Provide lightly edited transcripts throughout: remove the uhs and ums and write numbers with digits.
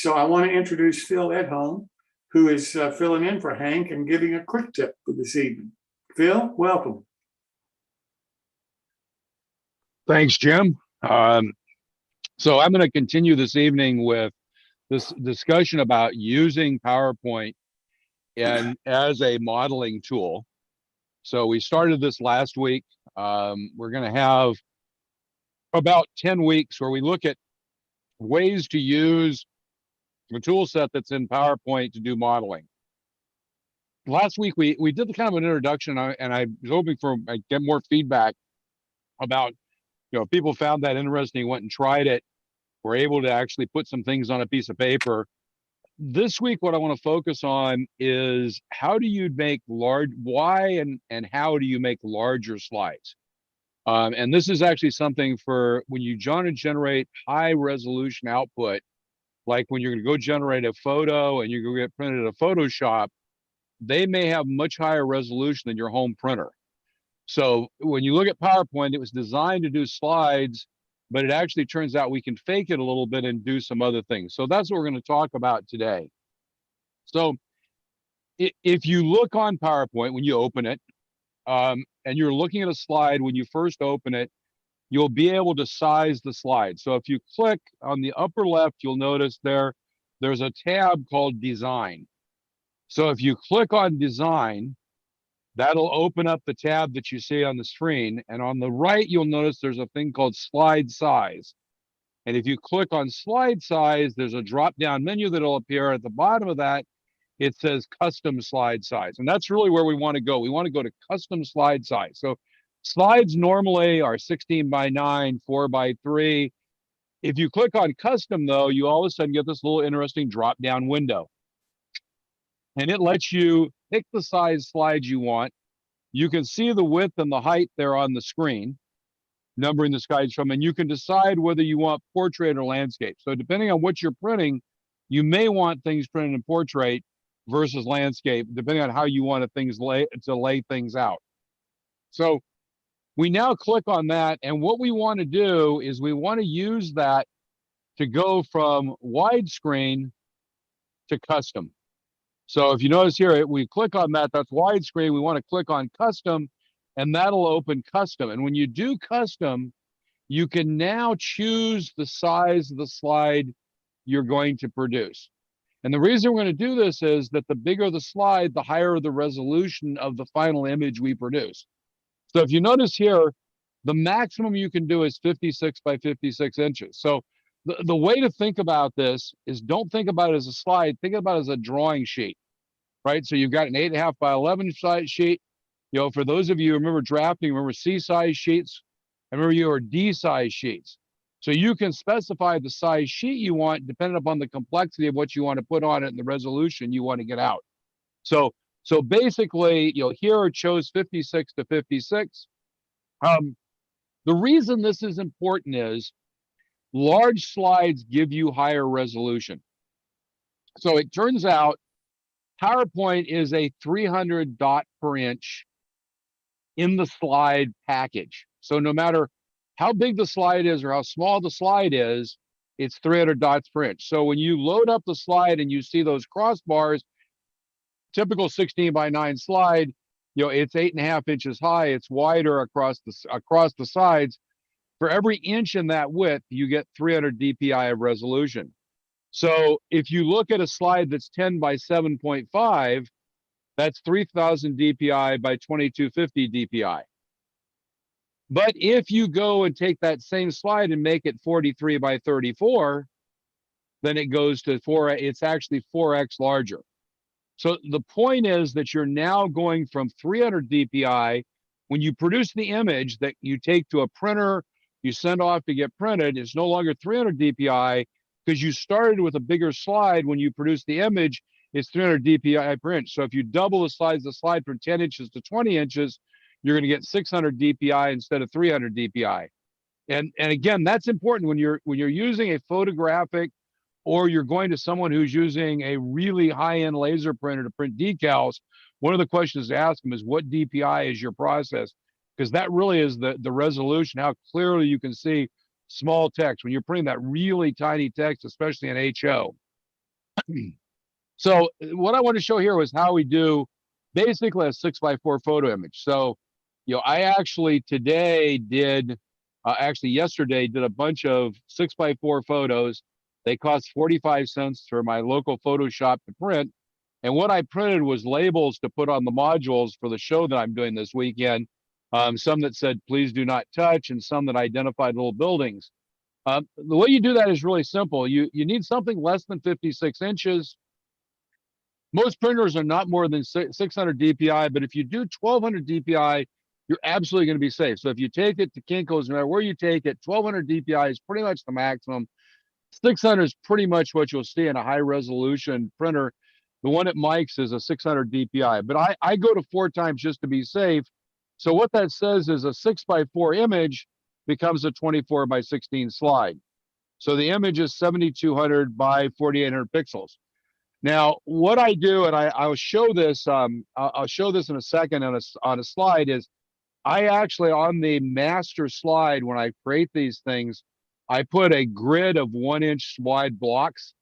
So I want to introduce Phil Edholm, who is filling in for Hank and giving a quick tip for this evening. Phil, welcome. Thanks, Jim. So I'm going to continue this evening with this discussion about using PowerPoint and as a modeling tool. So we started this last week. We're going to have about 10 weeks where we look at ways to use the tool set that's in PowerPoint to do modeling. Last week, we did the kind of an introduction, and I was hoping I get more feedback about, people found that interesting, went and tried it, were able to actually put some things on a piece of paper. This week, what I want to focus on is how do you make why and how do you make larger slides? And this is actually something for when you generate high resolution output, like when you're going to go generate a photo and you're going to get printed at a Photoshop, they may have much higher resolution than your home printer. So when you look at PowerPoint, it was designed to do slides, but it actually turns out we can fake it a little bit and do some other things. So that's what we're going to talk about today. So if you look on PowerPoint, when you open it, and you're looking at a slide, when you first open it, you'll be able to size the slide. So if you click on the upper left, you'll notice there's a tab called Design. So if you click on Design, that'll open up the tab that you see on the screen. And on the right, you'll notice there's a thing called Slide Size. And if you click on Slide Size, there's a drop-down menu that'll appear. At the bottom of that, it says Custom Slide Size. And that's really where we want to go. We want to go to Custom Slide Size. So slides normally are 16 by 9, 4 by 3. If you click on Custom, though, you all of a sudden get this little interesting drop-down window. And it lets you pick the size slides you want. You can see the width and the height there on the screen, numbering the slides from, and you can decide whether you want portrait or landscape. So depending on what you're printing, you may want things printed in portrait versus landscape, depending on how you want to lay things out. So we now click on that, and what we want to do is we want to use that to go from widescreen to custom. So if you notice here, we click on that, that's widescreen. We want to click on custom, and that'll open custom. And when you do custom, you can now choose the size of the slide you're going to produce. And the reason we're going to do this is that the bigger the slide, the higher the resolution of the final image we produce. So if you notice here, the maximum you can do is 56 by 56 inches. So the way to think about this is don't think about it as a slide, think about it as a drawing sheet, right? So you've got an 8.5 by 11 size sheet. For those of you who remember drafting, remember C-size sheets, I remember you are D-size sheets. So you can specify the size sheet you want depending upon the complexity of what you want to put on it and the resolution you want to get out. So basically, here it shows 56 to 56. The reason this is important is large slides give you higher resolution. So it turns out PowerPoint is a 300 dot per inch in the slide package. So no matter how big the slide is or how small the slide is, it's 300 dots per inch. So when you load up the slide and you see those crossbars, typical 16 by 9 slide, it's 8.5 inches high. It's wider across the sides. For every inch in that width, you get 300 dpi of resolution. So if you look at a slide that's 10 by 7.5, that's 3000 dpi by 2250 dpi. But if you go and take that same slide and make it 43 by 34, then it goes to it's actually 4x larger. So the point is that you're now going from 300 dpi, when you produce the image that you take to a printer, you send off to get printed, it's no longer 300 dpi because you started with a bigger slide. When you produce the image, it's 300 dpi per inch. So if you double the size of the slide from 10 inches to 20 inches, you're going to get 600 dpi instead of 300 dpi. And again, that's important when you're using a photographic, or you're going to someone who's using a really high-end laser printer to print decals. One of the questions to ask them is, what DPI is your process? Because that really is the resolution, how clearly you can see small text when you're printing that really tiny text, especially in HO. So what I want to show here was how we do basically a 6x4 photo image. So, I actually yesterday did a bunch of 6x4 photos. They cost 45 cents for my local photo shop to print. And what I printed was labels to put on the modules for the show that I'm doing this weekend. Some that said, please do not touch, and some that identified little buildings. The way you do that is really simple. You need something less than 56 inches. Most printers are not more than 600 DPI, but if you do 1200 DPI, you're absolutely going to be safe. So if you take it to Kinko's, no matter where you take it, 1200 DPI is pretty much the maximum. 600 is pretty much what you'll see in a high resolution printer. The one at Mike's is a 600 DPI, but I go to 4 times just to be safe. So what that says is a 6x4 image becomes a 24 by 16 slide. So the image is 7200 by 4800 pixels. Now, what I do, and I'll show this, I'll show this in a second on a slide, is I actually, on the master slide, when I create these things, I put a grid of 1-inch wide blocks,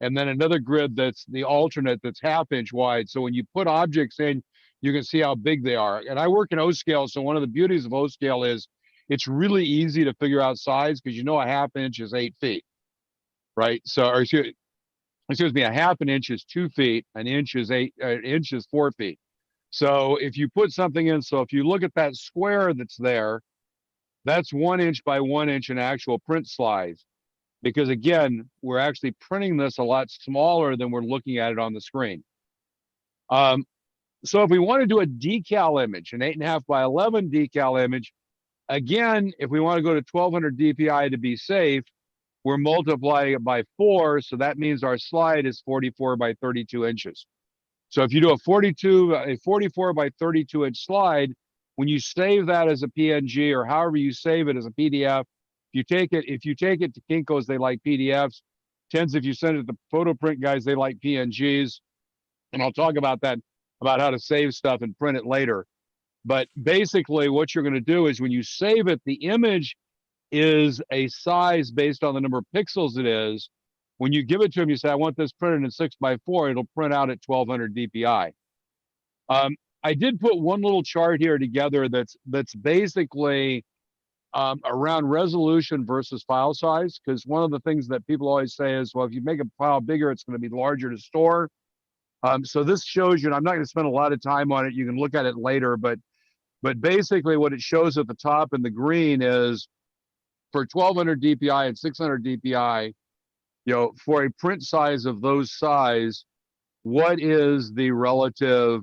and then another grid that's the alternate that's 1/2 inch wide. So when you put objects in, you can see how big they are. And I work in O scale, so one of the beauties of O scale is it's really easy to figure out size because a 1/2 inch is 8 feet, right? So, or excuse me, a 1/2 inch is 2 feet, an inch is 4 feet. So if you put something in, so if you look at that square that's there, that's 1 inch by 1 inch in actual print slides. Because again, we're actually printing this a lot smaller than we're looking at it on the screen. So if we want to do a decal image, an 8.5 by 11 decal image, again, if we want to go to 1200 DPI to be safe, we're multiplying it by 4. So that means our slide is 44 by 32 inches. So if you do a 44 by 32 inch slide, when you save that as a PNG or however you save it as a PDF, if you take it to Kinko's, they like PDFs. Tens, if you send it to photo print guys, they like PNGs. And I'll talk about that, about how to save stuff and print it later. But basically what you're going to do is when you save it, the image is a size based on the number of pixels it is. When you give it to them, you say, I want this printed in 6x4, it'll print out at 1200 DPI. I did put one little chart here together that's basically around resolution versus file size, because one of the things that people always say is, well, if you make a file bigger, it's going to be larger to store. So this shows you, and I'm not going to spend a lot of time on it. You can look at it later, but basically what it shows at the top in the green is for 1200 DPI and 600 DPI, for a print size of those size, what is the relative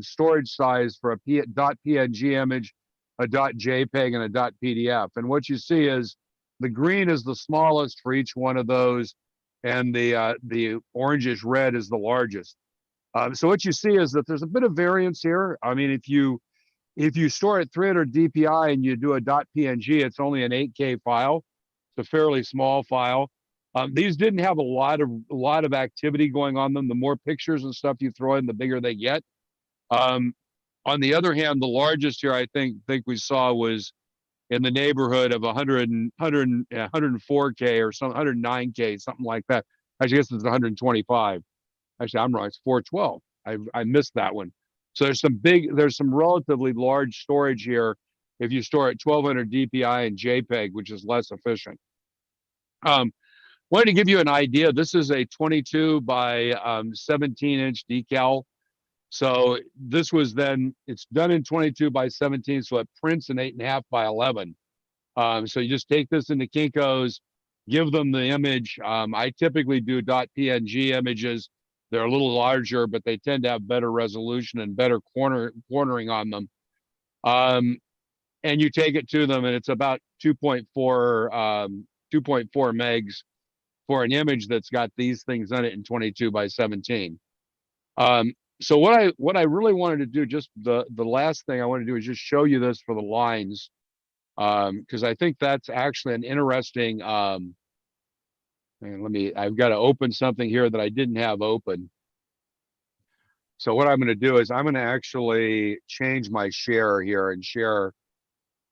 storage size for a .png image, a .jpeg, and a .pdf? And what you see is the green is the smallest for each one of those, and the orangish red is the largest. So what you see is that there's a bit of variance here. I mean, if you store at 300 DPI and you do a .png, it's only an 8K file. It's a fairly small file. These didn't have a lot of activity going on them. The more pictures and stuff you throw in, the bigger they get. On the other hand, the largest here I think we saw was in the neighborhood of 104K or some 109K, something like that. Actually, I guess it's 125. Actually, I'm wrong. It's 412. I missed that one. So there's some relatively large storage here if you store at 1200 DPI and JPEG, which is less efficient. Wanted to give you an idea. This is a 22 by 17 inch decal. So this was it's done in 22 by 17, so it prints an 8.5 by 11. So you just take this into Kinko's, give them the image. I typically do .png images. They're a little larger, but they tend to have better resolution and better cornering on them. And you take it to them, and it's about 2.4 megs for an image that's got these things on it in 22 by 17. So what I really wanted to do, just the last thing I want to do is just show you this for the lines, because I think that's actually an interesting. And I've got to open something here that I didn't have open. So what I'm going to do is I'm going to actually change my share here and share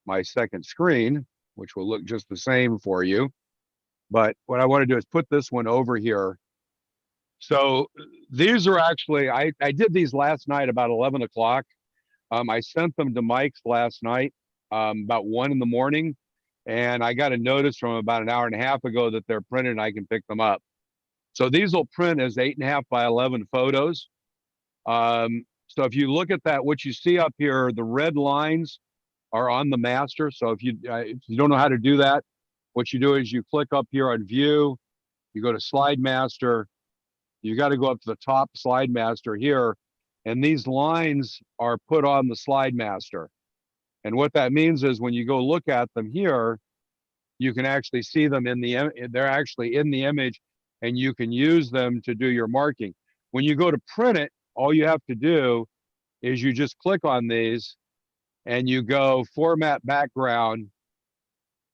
my second screen, which will look just the same for you. But what I want to do is put this one over here So these are actually, I did these last night about 11 o'clock. I sent them to Mike's last night, about 1 in the morning. And I got a notice from about an hour and a half ago that they're printed and I can pick them up. So these will print as 8.5 by 11 photos. So if you look at that, what you see up here, the red lines are on the master. So if you don't know how to do that, what you do is you click up here on view, you go to slide master, you got to go up to the top slide master here, and these lines are put on the slide master. And what that means is when you go look at them here, you can actually see them they're actually in the image, and you can use them to do your marking. When you go to print it, all you have to do is you just click on these and you go format background,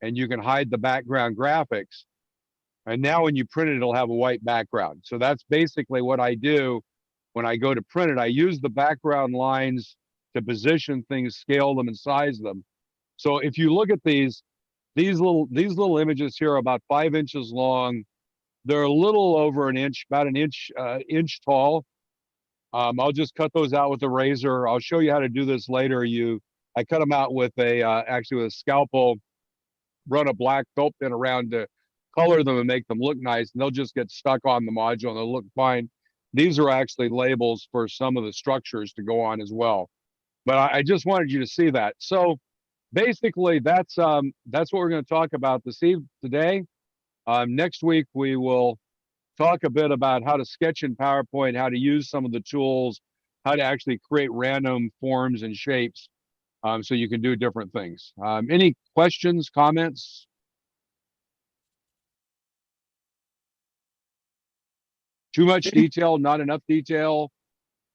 and you can hide the background graphics. And now when you print it, it'll have a white background. So that's basically what I do when I go to print it. I use the background lines to position things, scale them, and size them. So if you look at these little images here are about 5 inches long. They're a little over an inch, about an inch tall. I'll just cut those out with a razor. I'll show you how to do this later. I cut them out with actually with a scalpel, run a black felt pen around to color them and make them look nice, and they'll just get stuck on the module and they'll look fine. These are actually labels for some of the structures to go on as well. But I just wanted you to see that. So basically that's what we're going to talk about today. Next week we will talk a bit about how to sketch in PowerPoint, how to use some of the tools, how to actually create random forms and shapes, so you can do different things. Any questions, comments? Too much detail, not enough detail?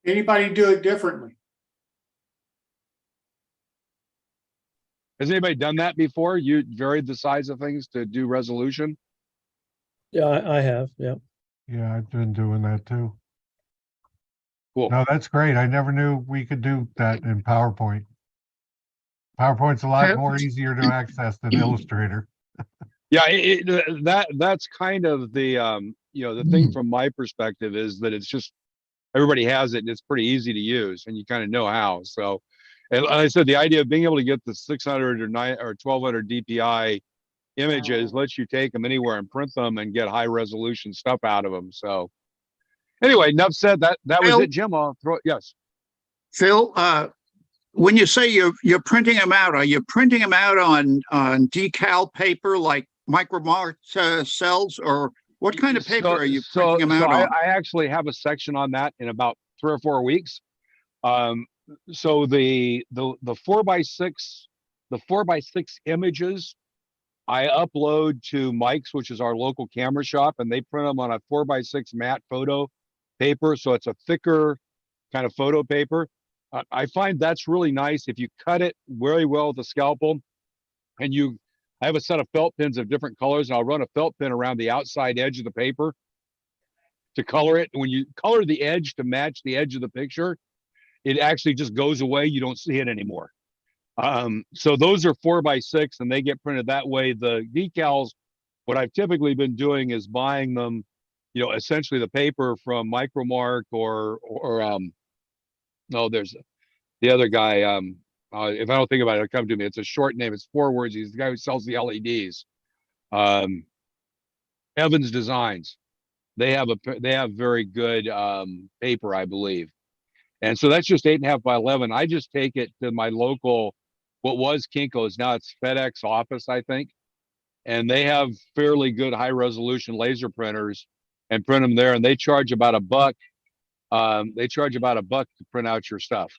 Anybody do it differently? Has anybody done that before? You varied the size of things to do resolution? Yeah, I have. Yeah. Yeah, I've been doing that too. Cool. No, that's great. I never knew we could do that in PowerPoint. PowerPoint's a lot more easier to access than Illustrator. Yeah, that's kind of the the thing from my perspective is that it's just everybody has it and it's pretty easy to use and you kind of know how. So, and like I said, the idea of being able to get the 600 or 1200 DPI images lets you take them anywhere and print them and get high resolution stuff out of them. So anyway, enough said. That was Phil? it, Jim. I'll throw it. Yes. Phil, when you say you're printing them out, are you printing them out on decal paper like micromark cells, or what kind of paper are you printing them out on? I actually have a section on that in about 3 or 4 weeks. So the 4x6, the 4x6 images I upload to Mike's, which is our local camera shop, and they print them on a 4x6 matte photo paper. So it's a thicker kind of photo paper. I find that's really nice if you cut it very well with a scalpel, and I have a set of felt pens of different colors, and I'll run a felt pen around the outside edge of the paper to color it. And when you color the edge to match the edge of the picture, it actually just goes away. You don't see it anymore. So those are 4x6 and they get printed that way. The decals, what I've typically been doing is buying them, essentially the paper from Micromark or no, there's the other guy. If I don't think about it, it'll come to me. It's a short name. It's 4 words. He's the guy who sells the LEDs. Evans Designs. They have very good paper, I believe. And so that's just 8.5 by 11. I just take it to my local, what was Kinko's, now it's FedEx office, I think. And they have fairly good high resolution laser printers and print them there. And they charge about $1. They charge about $1 to print out your stuff.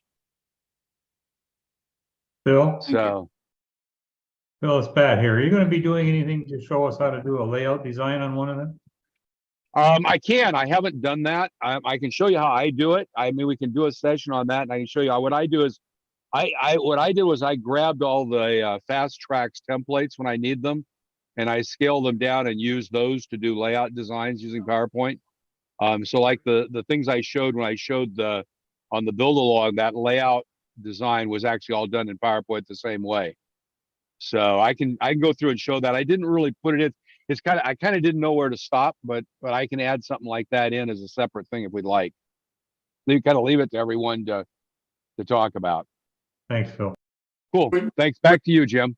Phil, So it's Pat here. Are you going to be doing anything to show us how to do a layout design on one of them? I haven't done that. I can show you how I do it. I mean, we can do a session on that and I can show you what I do is what I did was I grabbed all the Fast Tracks templates when I need them and I scale them down and use those to do layout designs using PowerPoint. So like the things I showed when I showed on the build along, that layout design was actually all done in PowerPoint the same way. So I can go through and show that. I didn't really put it in. it's I kind of didn't know where to stop, but I can add something like that in as a separate thing if we'd like. You kind of leave it to everyone to talk about. Thanks, Phil. Cool. Thanks. Back to you, Jim.